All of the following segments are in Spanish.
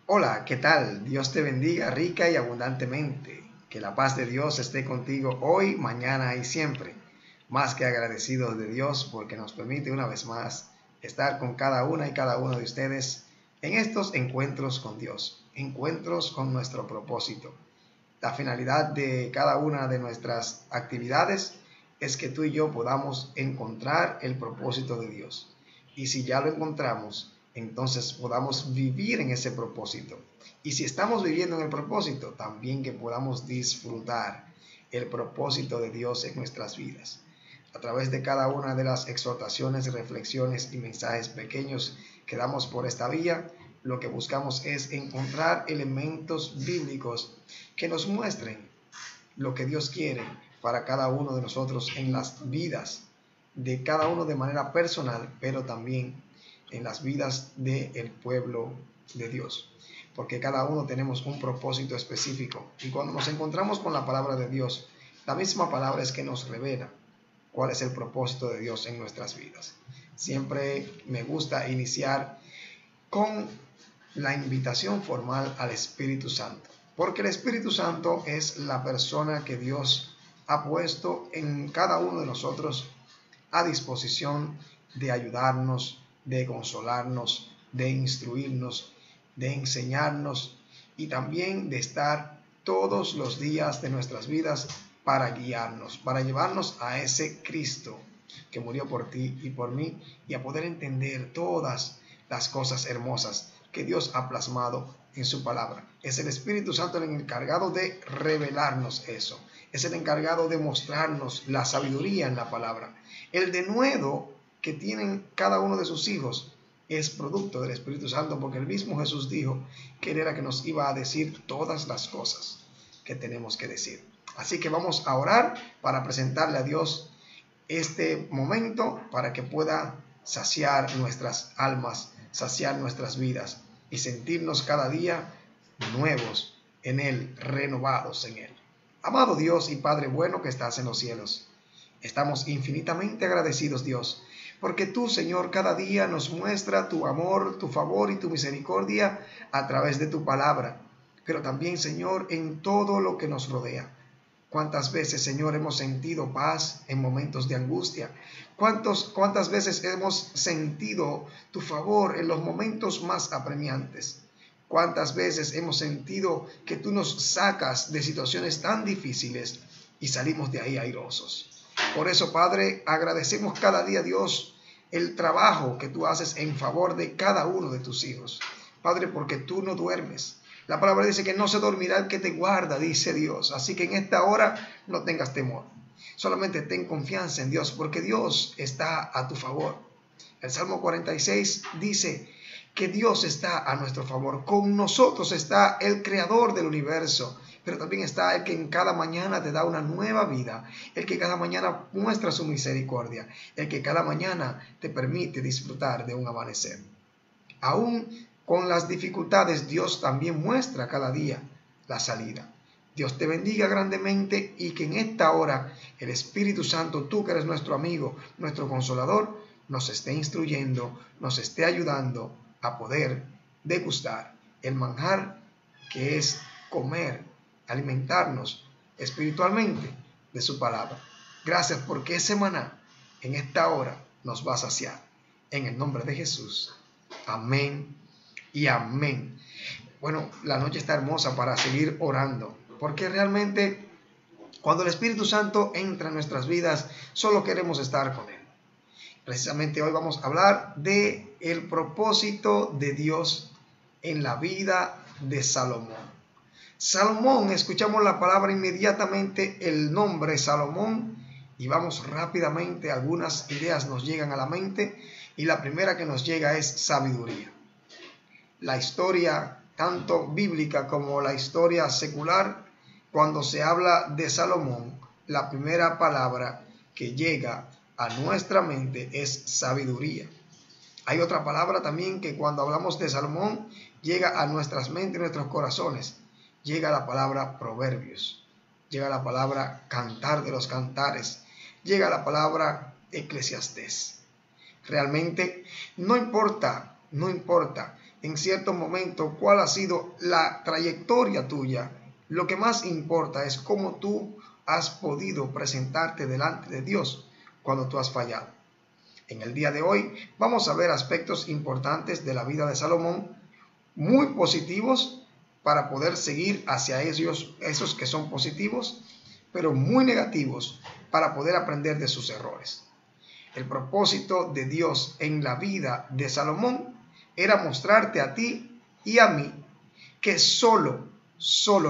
Hola, ¿qué tal? Dios te bendiga rica y abundantemente. Que la paz de Dios esté contigo hoy, mañana y siempre. Más que agradecidos de Dios porque nos permite una vez más estar con cada una y cada uno de ustedes en estos encuentros con Dios, encuentros con nuestro propósito. La finalidad de cada una de nuestras actividades es que tú y yo podamos encontrar el propósito de Dios. Y si ya lo encontramos, entonces podamos vivir en ese propósito. Y si estamos viviendo en el propósito, también que podamos disfrutar el propósito de Dios en nuestras vidas. A través de cada una de las exhortaciones, reflexiones y mensajes pequeños que damos por esta vía, lo que buscamos es encontrar elementos bíblicos que nos muestren lo que Dios quiere para cada uno de nosotros en las vidas de cada uno de manera personal, pero también en las vidas del pueblo de Dios. Porque cada uno tenemos un propósito específico. Y cuando nos encontramos con la palabra de Dios, la misma palabra es que nos revela cuál es el propósito de Dios en nuestras vidas. Siempre me gusta iniciar con la invitación formal al Espíritu Santo, porque el Espíritu Santo es la persona que Dios ha puesto en cada uno de nosotros a disposición de ayudarnos, de consolarnos, de instruirnos, de enseñarnos y también de estar todos los días de nuestras vidas para guiarnos, para llevarnos a ese Cristo que murió por ti y por mí y a poder entender todas las cosas hermosas que Dios ha plasmado en su palabra. Es el Espíritu Santo el encargado de revelarnos eso. Es el encargado de mostrarnos la sabiduría en la palabra. El denuedo que tienen cada uno de sus hijos es producto del Espíritu Santo, porque el mismo Jesús dijo que Él era que nos iba a decir todas las cosas que tenemos que decir. Así que vamos a orar para presentarle a Dios este momento para que pueda saciar nuestras almas, saciar nuestras vidas y sentirnos cada día nuevos en Él, renovados en Él. Amado Dios y Padre bueno que estás en los cielos, estamos infinitamente agradecidos, Dios, porque tú, Señor, cada día nos muestra tu amor, tu favor y tu misericordia a través de tu palabra, pero también, Señor, en todo lo que nos rodea. ¿Cuántas veces, Señor, hemos sentido paz en momentos de angustia? ¿Cuántas veces hemos sentido tu favor en los momentos más apremiantes? ¿Cuántas veces hemos sentido que tú nos sacas de situaciones tan difíciles y salimos de ahí airosos? Por eso, Padre, agradecemos cada día, Dios, el trabajo que tú haces en favor de cada uno de tus hijos. Padre, porque tú no duermes. La palabra dice que no se dormirá el que te guarda, dice Dios. Así que en esta hora no tengas temor. Solamente ten confianza en Dios, porque Dios está a tu favor. El Salmo 46 dice que Dios está a nuestro favor. Con nosotros está el Creador del universo, pero también está el que en cada mañana te da una nueva vida, el que cada mañana muestra su misericordia, el que cada mañana te permite disfrutar de un amanecer. Aún con las dificultades, Dios también muestra cada día la salida. Dios te bendiga grandemente y que en esta hora el Espíritu Santo, tú que eres nuestro amigo, nuestro consolador, nos esté instruyendo, nos esté ayudando a poder degustar el manjar que es comer, alimentarnos espiritualmente de su palabra. Gracias porque ese maná en esta hora nos va a saciar. En el nombre de Jesús. Amén y amén. Bueno, la noche está hermosa para seguir orando, porque realmente cuando el Espíritu Santo entra en nuestras vidas, solo queremos estar con Él. Precisamente hoy vamos a hablar de el propósito de Dios en la vida de Salomón. Salomón, escuchamos la palabra inmediatamente, el nombre Salomón, y vamos rápidamente, algunas ideas nos llegan a la mente, y la primera que nos llega es sabiduría. La historia, tanto bíblica como la historia secular, cuando se habla de Salomón, la primera palabra que llega a nuestra mente es sabiduría. Hay otra palabra también que cuando hablamos de Salomón llega a nuestras mentes y nuestros corazones. Llega la palabra proverbios, llega la palabra cantar de los cantares, llega la palabra eclesiastés. Realmente no importa en cierto momento cuál ha sido la trayectoria tuya. Lo que más importa es cómo tú has podido presentarte delante de Dios cuando tú has fallado. En el día de hoy vamos a ver aspectos importantes de la vida de Salomón, muy positivos para poder seguir hacia esos que son positivos, pero muy negativos para poder aprender de sus errores. El propósito de Dios en la vida de Salomón era mostrarte a ti y a mí que solo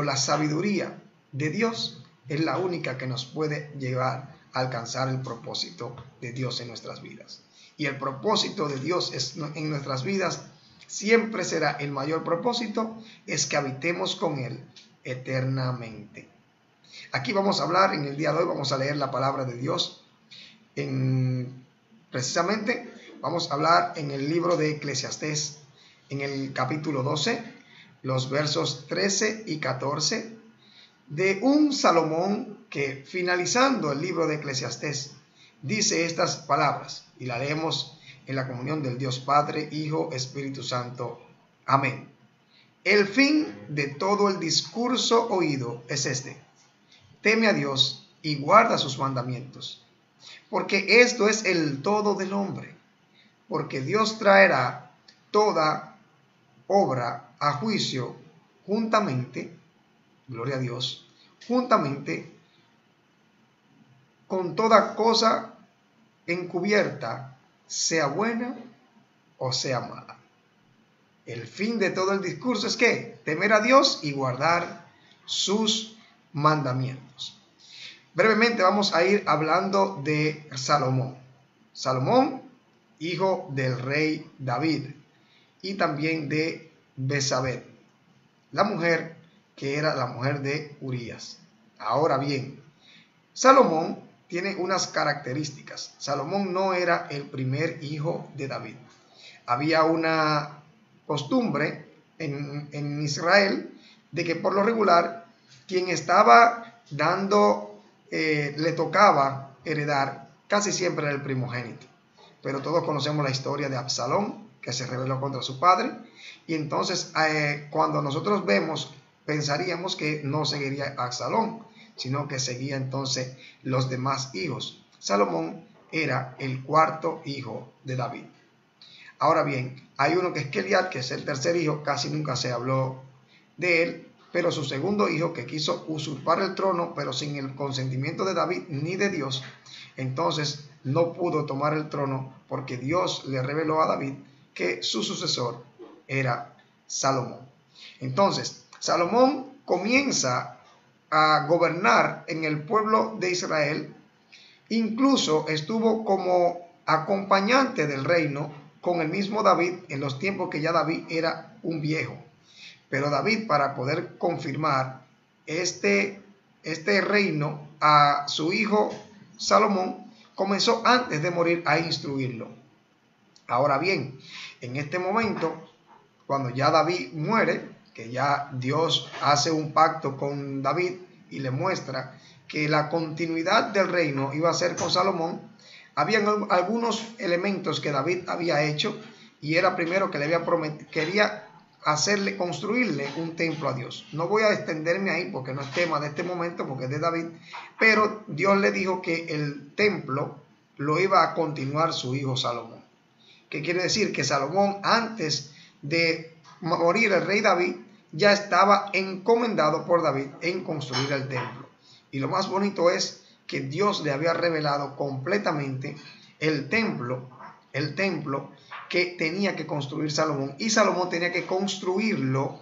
la sabiduría de Dios es la única que nos puede llevar a alcanzar el propósito de Dios en nuestras vidas. Y el propósito de Dios en nuestras vidas siempre será el mayor propósito, es que habitemos con Él eternamente. Aquí vamos a hablar, en el día de hoy vamos a leer la palabra de Dios. Precisamente vamos a hablar en el libro de Eclesiastés, en el capítulo 12, los versos 13 y 14, de un Salomón que, finalizando el libro de Eclesiastés, dice estas palabras, y la leemos en la comunión del Dios Padre, Hijo, Espíritu Santo. Amén. El fin de todo el discurso oído es este: teme a Dios y guarda sus mandamientos, porque esto es el todo del hombre, porque Dios traerá toda obra a juicio juntamente, gloria a Dios, juntamente con toda cosa encubierta, sea buena o sea mala. El fin de todo el discurso es que temer a Dios y guardar sus mandamientos. Brevemente vamos a ir hablando de Salomón. Salomón, hijo del rey David, y también de Betsabé, la mujer que era la mujer de Urías. Ahora bien, Salomón tiene unas características. Salomón no era el primer hijo de David. Había una costumbre en Israel de que por lo regular quien estaba le tocaba heredar casi siempre era el primogénito. Pero todos conocemos la historia de Absalón, que se rebeló contra su padre, y entonces cuando nosotros vemos, pensaríamos que no seguiría Absalón, sino que seguía entonces los demás hijos. Salomón era el cuarto hijo de David. Ahora bien, hay uno que es Keliat, que es el tercer hijo, casi nunca se habló de él, pero su segundo hijo, que quiso usurpar el trono, pero sin el consentimiento de David ni de Dios, entonces no pudo tomar el trono, porque Dios le reveló a David que su sucesor era Salomón. Entonces, Salomón comienza a gobernar en el pueblo de Israel, incluso estuvo como acompañante del reino con el mismo David en los tiempos que ya David era un viejo. Pero David, para poder confirmar este reino a su hijo Salomón, comenzó antes de morir a instruirlo. Ahora bien, en este momento, cuando ya David muere, que ya Dios hace un pacto con David y le muestra que la continuidad del reino iba a ser con Salomón, habían algunos elementos que David había hecho, y era primero que le había prometido, quería construirle un templo a Dios. No voy a extenderme ahí porque no es tema de este momento, porque es de David, pero Dios le dijo que el templo lo iba a continuar su hijo Salomón. ¿Qué quiere decir? Que Salomón, antes de morir el rey David, ya estaba encomendado por David en construir el templo. Y lo más bonito es que Dios le había revelado completamente el templo que tenía que construir Salomón, y Salomón tenía que construirlo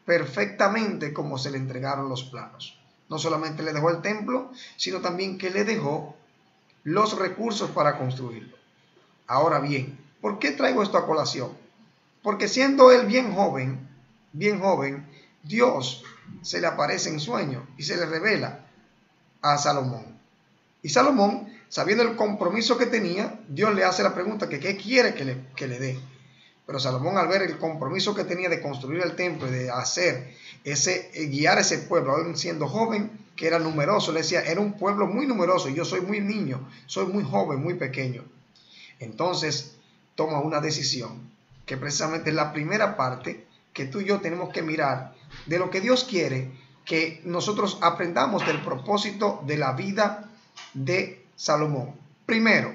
perfectamente como se le entregaron los planos. No solamente le dejó el templo, sino también que le dejó los recursos para construirlo. Ahora bien, ¿por qué traigo esto a colación? Porque siendo él bien joven, Dios se le aparece en sueño y se le revela a Salomón. Y Salomón, sabiendo el compromiso que tenía, Dios le hace la pregunta que qué quiere que le dé. Pero Salomón, al ver el compromiso que tenía de construir el templo y de guiar ese pueblo, aún siendo joven, que era numeroso, le decía, era un pueblo muy numeroso y yo soy muy niño, soy muy joven, muy pequeño. Entonces toma una decisión que precisamente es la primera parte que tú y yo tenemos que mirar de lo que Dios quiere que nosotros aprendamos del propósito de la vida de Salomón. Primero,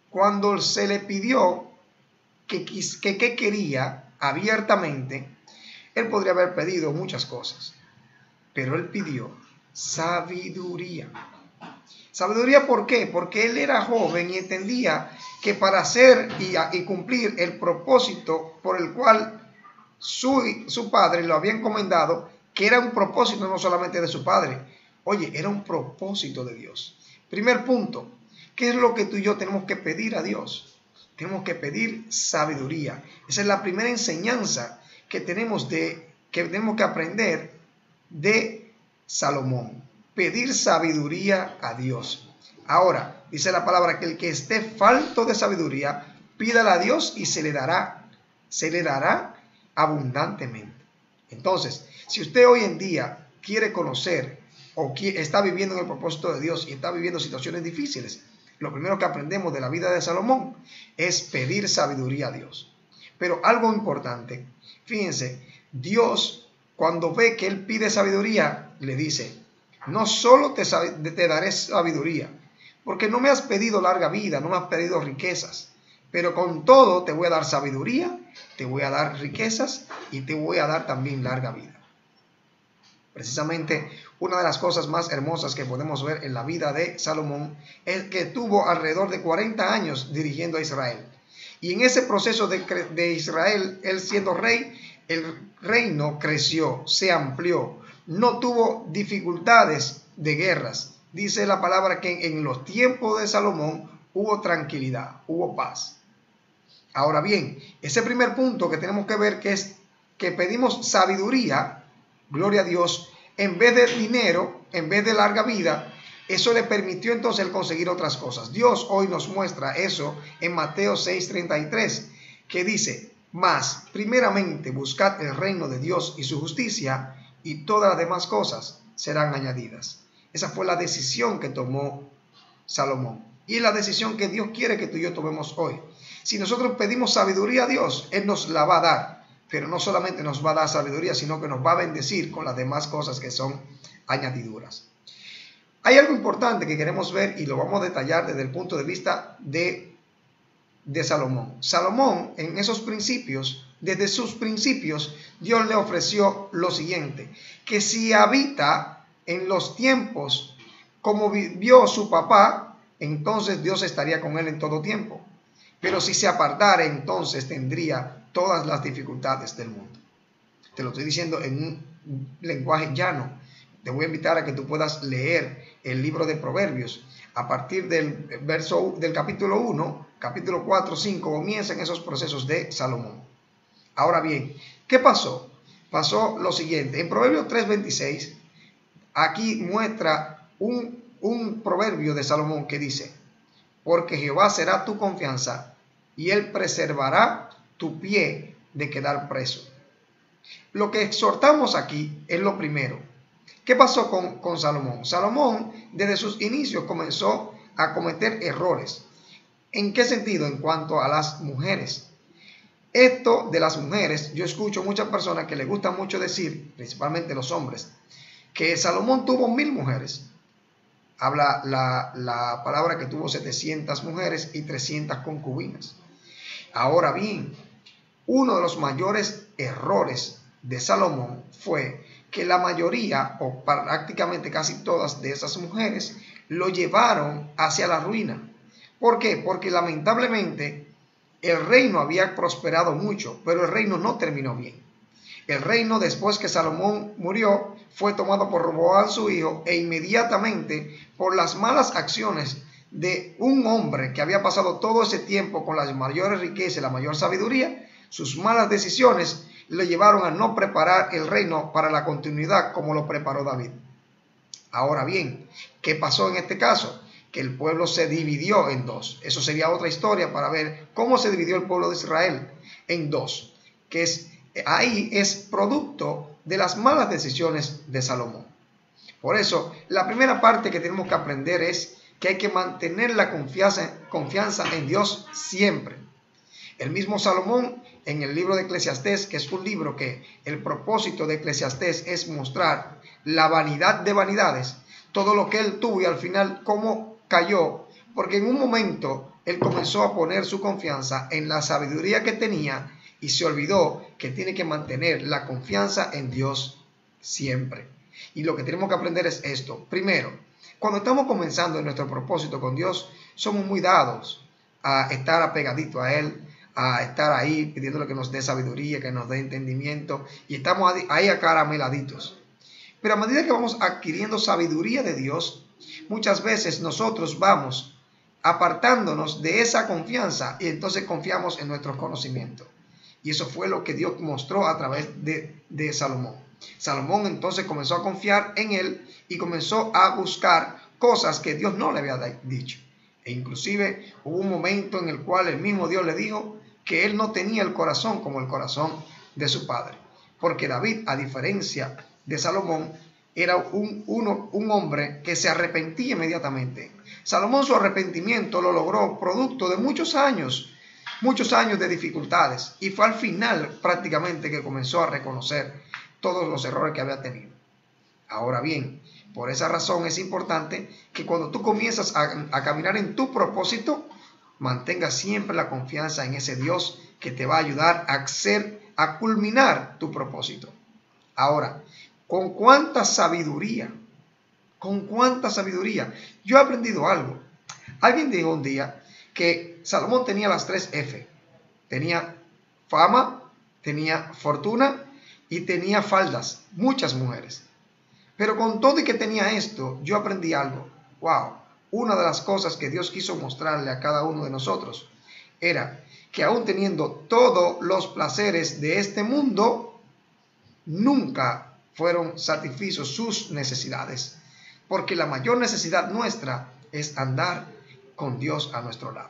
cuando se le pidió que quería abiertamente, él podría haber pedido muchas cosas, pero él pidió sabiduría. ¿Sabiduría por qué? Porque él era joven y entendía que para hacer y cumplir el propósito por el cual su padre lo había encomendado, que era un propósito no solamente de su padre, oye, era un propósito de Dios. Primer punto, ¿qué es lo que tú y yo tenemos que pedir a Dios? Tenemos que pedir sabiduría. Esa es la primera enseñanza que tenemos que aprender de Salomón. Pedir sabiduría a Dios. Ahora, dice la palabra que el que esté falto de sabiduría, pídala a Dios y se le dará abundantemente. Entonces, si usted hoy en día quiere conocer o está viviendo en el propósito de Dios y está viviendo situaciones difíciles, lo primero que aprendemos de la vida de Salomón es pedir sabiduría a Dios. Pero algo importante, fíjense, Dios cuando ve que él pide sabiduría, le dice, no solo te daré sabiduría, porque no me has pedido larga vida, no me has pedido riquezas, pero con todo te voy a dar sabiduría, te voy a dar riquezas y te voy a dar también larga vida. Precisamente una de las cosas más hermosas que podemos ver en la vida de Salomón es que tuvo alrededor de 40 años dirigiendo a Israel. Y en ese proceso de Israel, él siendo rey, el reino creció, se amplió, no tuvo dificultades de guerras. Dice la palabra que en los tiempos de Salomón hubo tranquilidad, hubo paz. Ahora bien, ese primer punto que tenemos que ver que es que pedimos sabiduría, gloria a Dios, en vez de dinero, en vez de larga vida, eso le permitió entonces el conseguir otras cosas. Dios hoy nos muestra eso en Mateo 6:33, que dice, mas primeramente buscad el reino de Dios y su justicia, y todas las demás cosas serán añadidas. Esa fue la decisión que tomó Salomón. Y es la decisión que Dios quiere que tú y yo tomemos hoy. Si nosotros pedimos sabiduría a Dios, Él nos la va a dar. Pero no solamente nos va a dar sabiduría, sino que nos va a bendecir con las demás cosas que son añadiduras. Hay algo importante que queremos ver y lo vamos a detallar desde el punto de vista de Salomón. Salomón, en esos principios, desde sus principios, Dios le ofreció lo siguiente, que si habita en los tiempos como vivió su papá, entonces Dios estaría con él en todo tiempo. Pero si se apartara, entonces tendría todas las dificultades del mundo. Te lo estoy diciendo en un lenguaje llano. Te voy a invitar a que tú puedas leer el libro de Proverbios. A partir del capítulo 1, capítulo 4, 5, comienzan esos procesos de Salomón. Ahora bien, ¿qué pasó? Pasó lo siguiente. En Proverbios 3:26, aquí muestra un proverbio de Salomón que dice, porque Jehová será tu confianza y él preservará tu pie de quedar preso. Lo que exhortamos aquí es lo primero. ¿Qué pasó con Salomón? Salomón desde sus inicios comenzó a cometer errores. ¿En qué sentido? En cuanto a las mujeres. Esto de las mujeres, yo escucho muchas personas que les gusta mucho decir, principalmente los hombres, que Salomón tuvo 1000 mujeres. Habla la palabra que tuvo 700 mujeres y 300 concubinas. Ahora bien, uno de los mayores errores de Salomón fue que la mayoría, o prácticamente casi todas de esas mujeres, lo llevaron hacia la ruina. ¿Por qué? Porque lamentablemente el reino había prosperado mucho, pero el reino no terminó bien. El reino, después que Salomón murió, fue tomado por Roboam su hijo, e inmediatamente por las malas acciones de un hombre que había pasado todo ese tiempo con las mayores riquezas y la mayor sabiduría, sus malas decisiones le llevaron a no preparar el reino para la continuidad como lo preparó David. Ahora bien, ¿qué pasó en este caso? Que el pueblo se dividió en dos. Eso sería otra historia para ver cómo se dividió el pueblo de Israel en dos, que ahí es producto de las malas decisiones de Salomón. Por eso, la primera parte que tenemos que aprender es que hay que mantener la confianza en Dios siempre. El mismo Salomón en el libro de Eclesiastés, que es un libro que el propósito de Eclesiastés es mostrar la vanidad de vanidades, todo lo que él tuvo y al final cómo cayó, porque en un momento él comenzó a poner su confianza en la sabiduría que tenía y se olvidó que tiene que mantener la confianza en Dios siempre. Y lo que tenemos que aprender es esto. Primero, cuando estamos comenzando en nuestro propósito con Dios, somos muy dados a estar apegadito a Él, a estar ahí pidiéndole que nos dé sabiduría, que nos dé entendimiento, y estamos ahí acarameladitos. Pero a medida que vamos adquiriendo sabiduría de Dios, muchas veces nosotros vamos apartándonos de esa confianza y entonces confiamos en nuestros conocimientos. Y eso fue lo que Dios mostró a través de Salomón. Salomón entonces comenzó a confiar en él y comenzó a buscar cosas que Dios no le había dicho. E inclusive hubo un momento en el cual el mismo Dios le dijo que él no tenía el corazón como el corazón de su padre. Porque David, a diferencia de Salomón, era un hombre que se arrepentía inmediatamente. Salomón, su arrepentimiento lo logró producto de muchos años de dificultades, y fue al final prácticamente que comenzó a reconocer todos los errores que había tenido. Ahora bien, por esa razón es importante que cuando tú comienzas a caminar en tu propósito, mantengas siempre la confianza en ese Dios que te va a ayudar a culminar tu propósito. Ahora, ¿con cuánta sabiduría? ¿Con cuánta sabiduría? Yo he aprendido algo. Alguien dijo un día que Salomón tenía las 3 F. Tenía fama, tenía fortuna y tenía faldas. Muchas mujeres. Pero con todo y que tenía esto, yo aprendí algo. Wow. Una de las cosas que Dios quiso mostrarle a cada uno de nosotros era que aún teniendo todos los placeres de este mundo, nunca fueron satisfechos sus necesidades. Porque la mayor necesidad nuestra es andar con Dios a nuestro lado.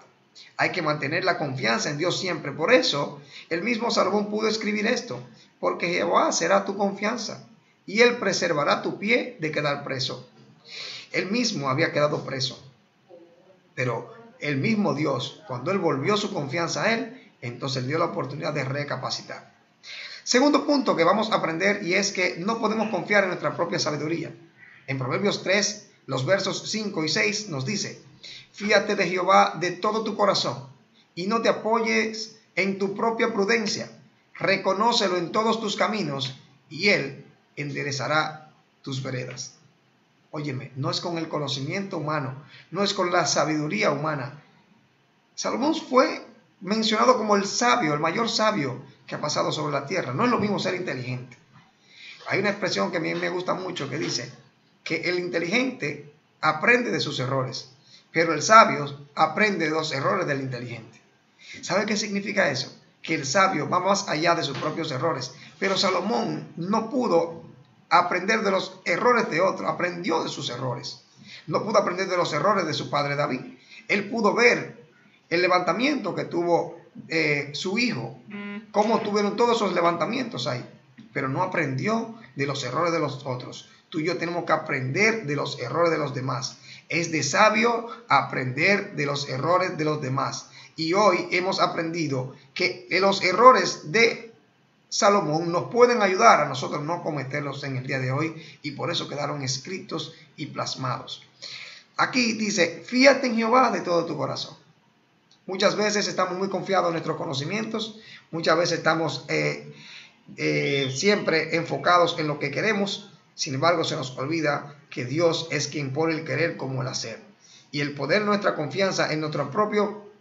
Hay que mantener la confianza en Dios siempre. Por eso, el mismo Salomón pudo escribir esto. Porque Jehová será tu confianza, y Él preservará tu pie de quedar preso. Él mismo había quedado preso. Pero el mismo Dios, cuando Él volvió su confianza a Él, entonces le dio la oportunidad de recapacitar. Segundo punto que vamos a aprender, y es que no podemos confiar en nuestra propia sabiduría. En Proverbios 3, los versos 5 y 6 nos dice: fíate de Jehová de todo tu corazón, y no te apoyes en tu propia prudencia. Reconócelo en todos tus caminos, y Él enderezará tus veredas. Óyeme, no es con el conocimiento humano, no es con la sabiduría humana. Salomón fue mencionado como el sabio, el mayor sabio que ha pasado sobre la tierra. No es lo mismo ser inteligente. Hay una expresión que a mí me gusta mucho que dice que el inteligente aprende de sus errores, pero el sabio aprende de los errores del inteligente. ¿Sabe qué significa eso? Que el sabio va más allá de sus propios errores. Pero Salomón no pudo aprender de los errores de otro, aprendió de sus errores. No pudo aprender de los errores de su padre David. Él pudo ver el levantamiento que tuvo su hijo, cómo tuvieron todos esos levantamientos ahí, pero no aprendió de los errores de los otros. Tú y yo tenemos que aprender de los errores de los demás. Es de sabio aprender de los errores de los demás. Y hoy hemos aprendido que los errores de Salomón nos pueden ayudar a nosotros no cometerlos en el día de hoy, y por eso quedaron escritos y plasmados. Aquí dice: fíate en Jehová de todo tu corazón. Muchas veces estamos muy confiados en nuestros conocimientos, muchas veces estamos siempre enfocados en lo que queremos. Sin embargo, se nos olvida que Dios es quien pone el querer como el hacer. Y el poner nuestra confianza en nuestro propio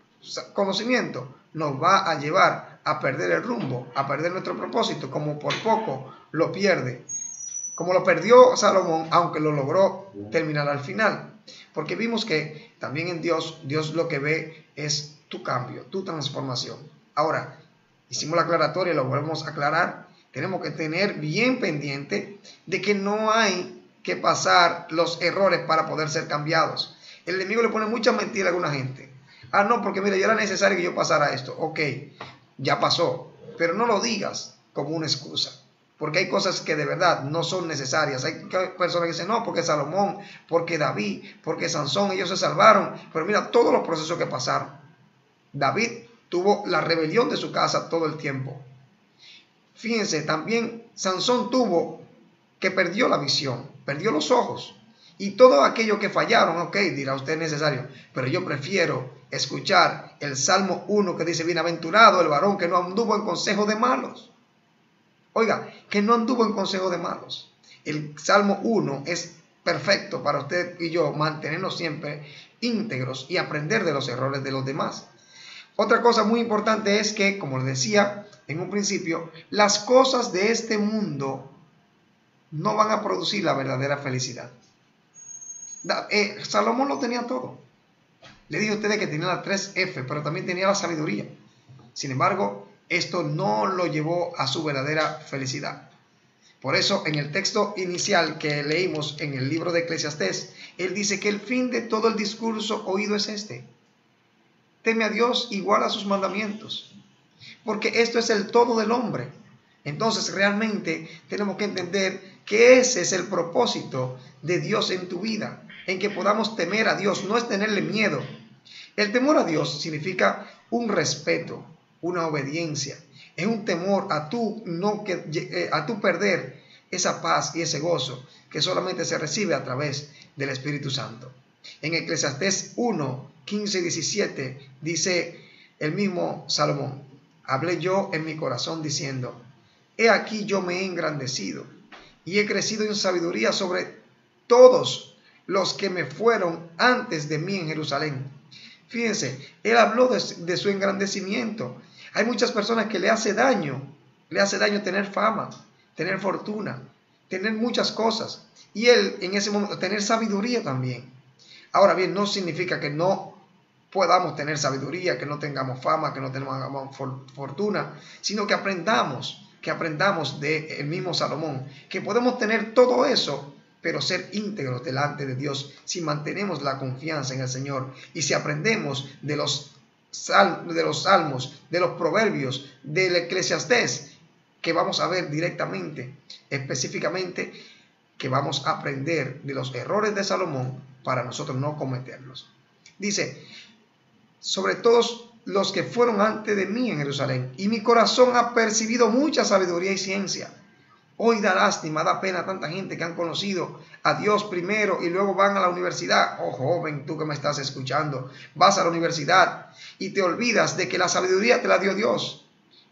conocimiento nos va a llevar a perder el rumbo, a perder nuestro propósito, como por poco lo pierde. Como lo perdió Salomón, aunque lo logró terminar al final. Porque vimos que también en Dios lo que ve es tu cambio, tu transformación. Ahora, hicimos la aclaratoria y lo volvemos a aclarar. Tenemos que tener bien pendiente de que no hay que pasar los errores para poder ser cambiados. El enemigo le pone mucha mentira a alguna gente. Ah, no, porque mira, ya era necesario que yo pasara esto. Ok, ya pasó, pero no lo digas como una excusa. Porque hay cosas que de verdad no son necesarias. Hay personas que dicen: no, porque Salomón, porque David, porque Sansón, ellos se salvaron. Pero mira todos los procesos que pasaron. David tuvo la rebelión de su casa todo el tiempo. Fíjense, también Sansón tuvo que perdió la visión, perdió los ojos. Y todo aquello que fallaron, ok, dirá usted es necesario, pero yo prefiero escuchar el Salmo 1 que dice, bienaventurado el varón que no anduvo en consejo de malos. Oiga, que no anduvo en consejo de malos. El Salmo 1 es perfecto para usted y yo mantenernos siempre íntegros y aprender de los errores de los demás. Otra cosa muy importante es que, como les decía en un principio, las cosas de este mundo no van a producir la verdadera felicidad. Salomón lo tenía todo. Le dije a ustedes que tenía las 3 F, pero también tenía la sabiduría. Sin embargo, esto no lo llevó a su verdadera felicidad. Por eso, en el texto inicial que leímos en el libro de Eclesiastés, él dice que el fin de todo el discurso oído es este: teme a Dios y guarda sus mandamientos, porque esto es el todo del hombre. Entonces, realmente tenemos que entender que ese es el propósito de Dios en tu vida, en que podamos temer a Dios, no es tenerle miedo. El temor a Dios significa un respeto, una obediencia, es un temor a tu perder esa paz y ese gozo que solamente se recibe a través del Espíritu Santo. En Eclesiastés 1, 15 y 17 dice el mismo Salomón: hablé yo en mi corazón diciendo, he aquí yo me he engrandecido y he crecido en sabiduría sobre todos los que me fueron antes de mí en Jerusalén. Fíjense, él habló de su engrandecimiento. Hay muchas personas que le hace daño tener fama, tener fortuna, tener muchas cosas. Y él en ese momento tener sabiduría también. Ahora bien, no significa que no podamos tener sabiduría, que no tengamos fama, que no tengamos fortuna, sino que aprendamos del mismo Salomón, que podemos tener todo eso, pero ser íntegros delante de Dios si mantenemos la confianza en el Señor y si aprendemos de los salmos, de los proverbios, del Eclesiastés, que vamos a ver directamente, específicamente, que vamos a aprender de los errores de Salomón para nosotros no cometerlos. Dice, sobre todos los que fueron antes de mí en Jerusalén, y mi corazón ha percibido mucha sabiduría y ciencia. Hoy da lástima, da pena a tanta gente que han conocido a Dios primero y luego van a la universidad. Oh joven, tú que me estás escuchando, vas a la universidad y te olvidas de que la sabiduría te la dio Dios.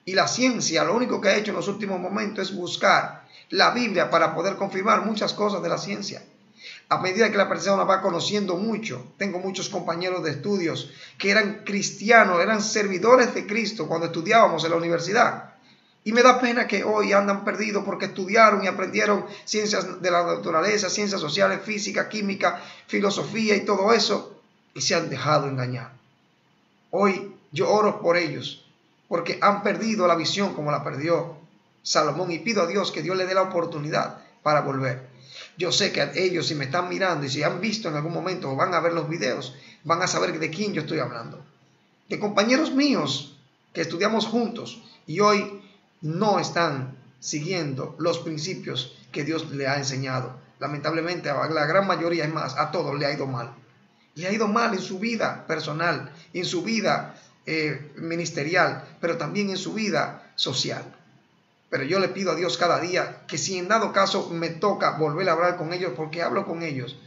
Y la ciencia, lo único que ha hecho en los últimos momentos es buscar la Biblia para poder confirmar muchas cosas de la ciencia. A medida que la persona va conociendo mucho, tengo muchos compañeros de estudios que eran cristianos, eran servidores de Cristo cuando estudiábamos en la universidad. Y me da pena que hoy andan perdidos porque estudiaron y aprendieron ciencias de la naturaleza, ciencias sociales, física, química, filosofía y todo eso, y se han dejado engañar. Hoy yo oro por ellos porque han perdido la visión como la perdió Salomón, y pido a Dios que Dios le dé la oportunidad para volver. Yo sé que ellos, si me están mirando y si han visto en algún momento o van a ver los videos, van a saber de quién yo estoy hablando. De compañeros míos que estudiamos juntos y hoy no están siguiendo los principios que Dios le ha enseñado. Lamentablemente a la gran mayoría, es más, a todos le ha ido mal. Le ha ido mal en su vida personal, en su vida ministerial, pero también en su vida social. Pero yo le pido a Dios cada día que si en dado caso me toca volver a hablar con ellos, porque hablo con ellos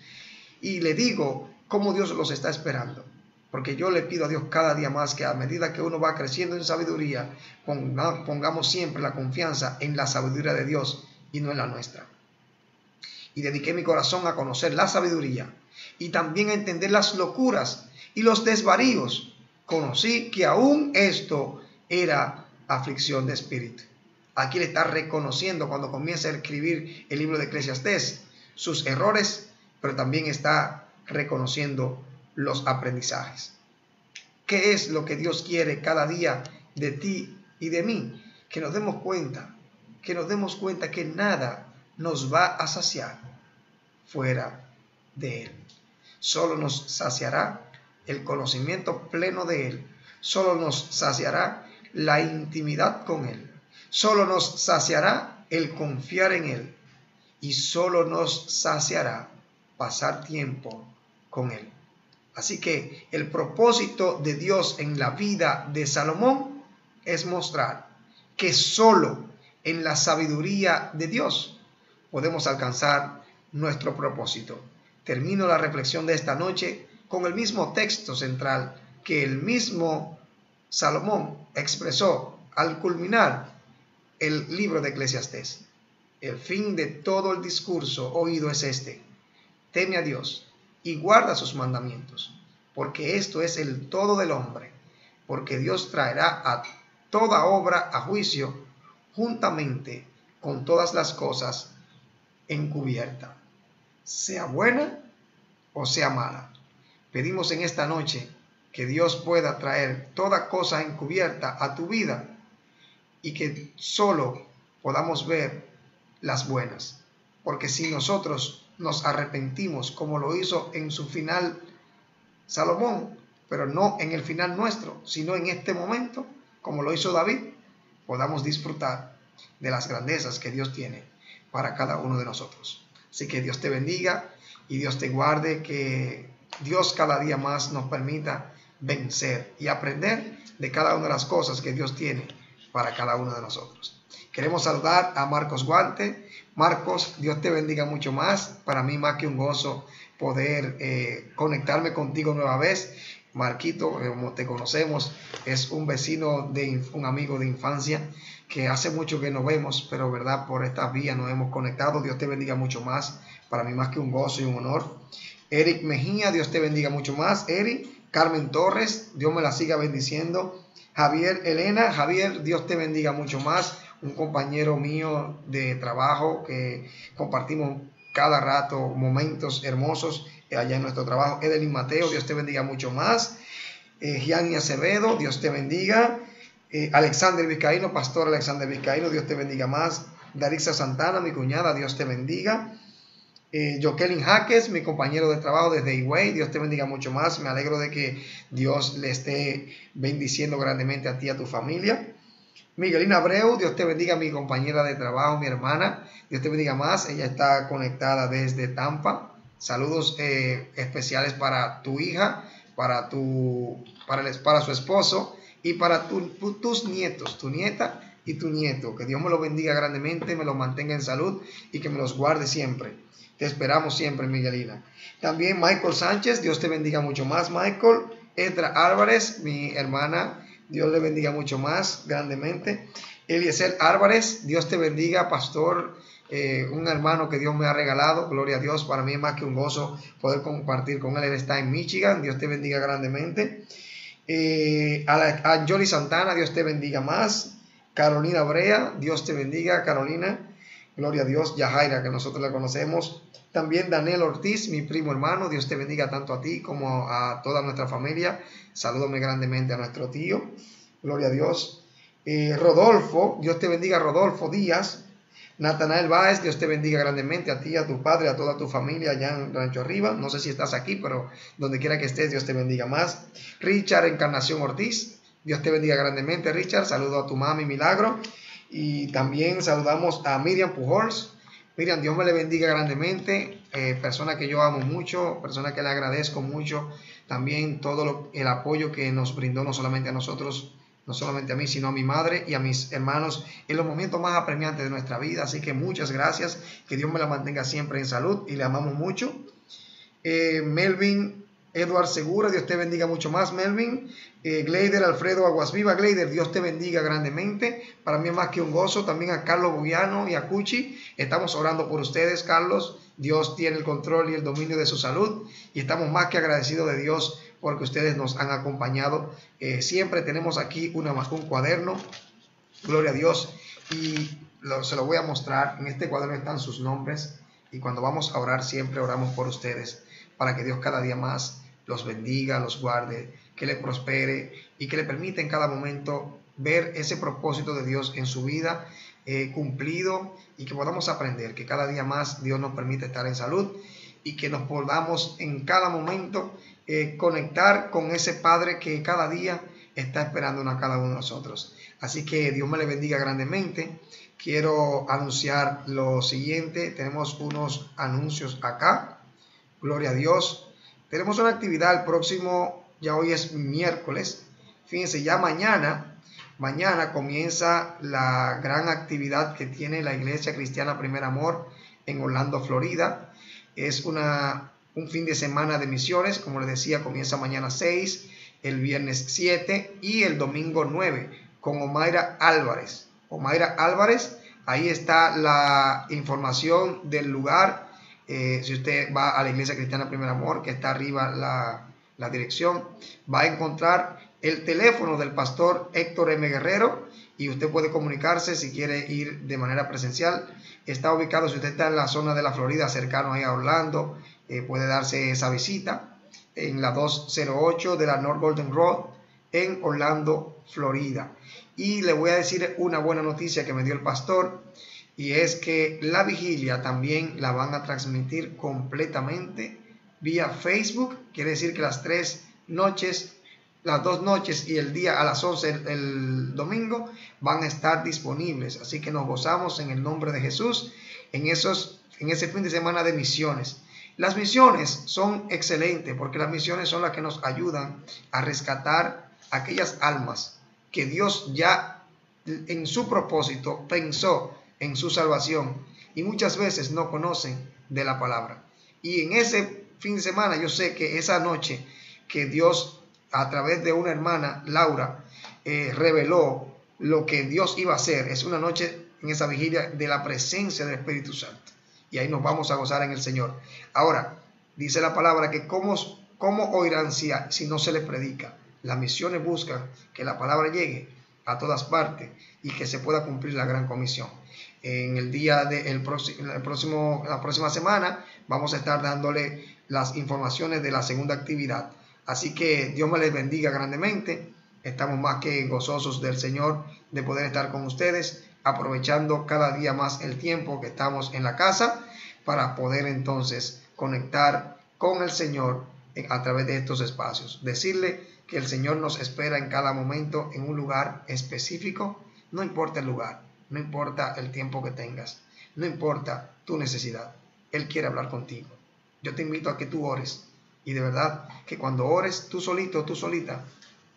y le digo cómo Dios los está esperando. Porque yo le pido a Dios cada día más que a medida que uno va creciendo en sabiduría, pongamos siempre la confianza en la sabiduría de Dios y no en la nuestra. Y dediqué mi corazón a conocer la sabiduría y también a entender las locuras y los desvaríos. Conocí que aún esto era aflicción de espíritu. Aquí le está reconociendo cuando comienza a escribir el libro de Eclesiastés sus errores, pero también está reconociendo los aprendizajes. ¿Qué es lo que Dios quiere cada día de ti y de mí? Que nos demos cuenta que nada nos va a saciar fuera de Él. Solo nos saciará el conocimiento pleno de Él. Solo nos saciará la intimidad con Él. Solo nos saciará el confiar en Él. Y solo nos saciará pasar tiempo con Él. Así que el propósito de Dios en la vida de Salomón es mostrar que solo en la sabiduría de Dios podemos alcanzar nuestro propósito. Termino la reflexión de esta noche con el mismo texto central que el mismo Salomón expresó al culminar el libro de Eclesiastés. El fin de todo el discurso oído es este: teme a Dios y guarda sus mandamientos, porque esto es el todo del hombre, porque Dios traerá a toda obra a juicio juntamente con todas las cosas encubiertas, sea buena o sea mala. Pedimos en esta noche que Dios pueda traer toda cosa encubierta a tu vida y que solo podamos ver las buenas, porque si nosotros nos arrepentimos como lo hizo en su final Salomón, pero no en el final nuestro, sino en este momento, como lo hizo David, podamos disfrutar de las grandezas que Dios tiene para cada uno de nosotros. Así que Dios te bendiga y Dios te guarde, que Dios cada día más nos permita vencer y aprender de cada una de las cosas que Dios tiene para cada uno de nosotros. Queremos saludar a Marcos Guante. Marcos, Dios te bendiga mucho más. Para mí más que un gozo poder conectarme contigo nueva vez. Marquito, como te conocemos, es un vecino, un amigo de infancia, que hace mucho que no vemos, pero verdad, por estas vías nos hemos conectado. Dios te bendiga mucho más. Para mí más que un gozo y un honor. Eric Mejía, Dios te bendiga mucho más. Eric. Carmen Torres, Dios me la siga bendiciendo. Javier Elena, Javier, Dios te bendiga mucho más. Un compañero mío de trabajo que compartimos cada rato momentos hermosos allá en nuestro trabajo. Edelyn Mateo, Dios te bendiga mucho más. Gianni Acevedo, Dios te bendiga. Alexander Vizcaíno, Pastor Alexander Vizcaíno, Dios te bendiga más. Darixa Santana, mi cuñada, Dios te bendiga. Jokelin Jaques, mi compañero de trabajo desde Higüey, Dios te bendiga mucho más. Me alegro de que Dios le esté bendiciendo grandemente a ti y a tu familia. Miguelina Abreu, Dios te bendiga, mi compañera de trabajo, mi hermana, Dios te bendiga más. Ella está conectada desde Tampa. Saludos especiales para tu hija, para su esposo y para tus nietos, tu nieta y tu nieto. Que Dios me los bendiga grandemente, me los mantenga en salud y que me los guarde siempre. Te esperamos siempre, Miguelina. También Michael Sánchez, Dios te bendiga mucho más, Michael. Edra Álvarez, mi hermana, Dios le bendiga mucho más, grandemente. Eliezer Álvarez, Dios te bendiga, pastor, un hermano que Dios me ha regalado, gloria a Dios. Para mí es más que un gozo poder compartir con él. Él está en Michigan, Dios te bendiga grandemente. A Johnny Santana, Dios te bendiga más. Carolina Brea, Dios te bendiga, Carolina. Gloria a Dios. Yajaira, que nosotros la conocemos. También Daniel Ortiz, mi primo hermano, Dios te bendiga tanto a ti como a toda nuestra familia. Salúdame grandemente a nuestro tío. Gloria a Dios. Rodolfo, Dios te bendiga, Rodolfo Díaz. Natanael Báez, Dios te bendiga grandemente a ti, a tu padre, a toda tu familia allá en Rancho Arriba. No sé si estás aquí, pero donde quiera que estés, Dios te bendiga más. Richard Encarnación Ortiz, Dios te bendiga grandemente, Richard. Saludo a tu mami Milagro. Y también saludamos a Miriam Pujols. Miriam, Dios me le bendiga grandemente, persona que yo amo mucho, persona que le agradezco mucho también todo el apoyo que nos brindó, no solamente a nosotros, no solamente a mí, sino a mi madre y a mis hermanos en los momentos más apremiantes de nuestra vida. Así que muchas gracias, que Dios me la mantenga siempre en salud y le amamos mucho. Melvin Edward Segura, Dios te bendiga mucho más, Melvin. Gleider Alfredo Aguasviva, Gleider, Dios te bendiga grandemente. Para mí es más que un gozo. También a Carlos Boviano y a Cuchi, estamos orando por ustedes, Carlos. Dios tiene el control y el dominio de su salud y estamos más que agradecidos de Dios porque ustedes nos han acompañado. Siempre tenemos aquí un cuaderno, gloria a Dios, y se lo voy a mostrar. En este cuaderno están sus nombres y cuando vamos a orar siempre oramos por ustedes para que Dios cada día más los bendiga, los guarde, que le prospere y que le permita en cada momento ver ese propósito de Dios en su vida cumplido y que podamos aprender que cada día más Dios nos permite estar en salud y que nos podamos en cada momento conectar con ese Padre que cada día está esperándonos a cada uno de nosotros. Así que Dios me le bendiga grandemente. Quiero anunciar lo siguiente. Tenemos unos anuncios acá. Gloria a Dios. Tenemos una actividad el próximo, ya hoy es miércoles. Fíjense, ya mañana comienza la gran actividad que tiene la Iglesia Cristiana Primer Amor en Orlando, Florida. Es un fin de semana de misiones, como les decía, comienza mañana 6, el viernes 7 y el domingo 9 con Omaira Álvarez. Omaira Álvarez, ahí está la información del lugar. Si usted va a la Iglesia Cristiana Primer Amor, que está arriba la dirección, va a encontrar el teléfono del pastor Héctor M. Guerrero y usted puede comunicarse si quiere ir de manera presencial. Está ubicado, si usted está en la zona de la Florida, cercano ahí a Orlando, puede darse esa visita en la 208 de la North Golden Road en Orlando, Florida. Y le voy a decir una buena noticia que me dio el pastor, y es que la vigilia también la van a transmitir completamente vía Facebook. Quiere decir que las 2 noches y el día a las 11 el domingo van a estar disponibles. Así que nos gozamos en el nombre de Jesús en ese fin de semana de misiones. Las misiones son excelentes porque las misiones son las que nos ayudan a rescatar aquellas almas que Dios ya en su propósito pensó en su salvación y muchas veces no conocen de la palabra. Y en ese fin de semana yo sé que esa noche que Dios a través de una hermana, Laura, reveló lo que Dios iba a hacer, es una noche en esa vigilia de la presencia del Espíritu Santo, y ahí nos vamos a gozar en el Señor. Ahora dice la palabra que cómo oirán si no se les predica. Las misiones buscan que la palabra llegue a todas partes y que se pueda cumplir la gran comisión. En el día la próxima semana vamos a estar dándole las informaciones de la segunda actividad. Así que Dios me les bendiga grandemente. Estamos más que gozosos del Señor de poder estar con ustedes, aprovechando cada día más el tiempo que estamos en la casa para poder entonces conectar con el Señor a través de estos espacios. Decirle que el Señor nos espera en cada momento en un lugar específico. No importa el lugar, no importa el tiempo que tengas, no importa tu necesidad. Él quiere hablar contigo. Yo te invito a que tú ores, y de verdad que cuando ores tú solito, tú solita,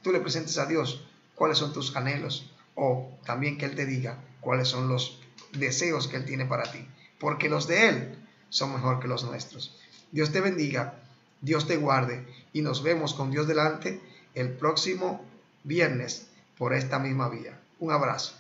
tú le presentes a Dios cuáles son tus anhelos, o también que Él te diga cuáles son los deseos que Él tiene para ti, porque los de Él son mejor que los nuestros. Dios te bendiga, Dios te guarde, y nos vemos con Dios delante el próximo viernes por esta misma vía. Un abrazo.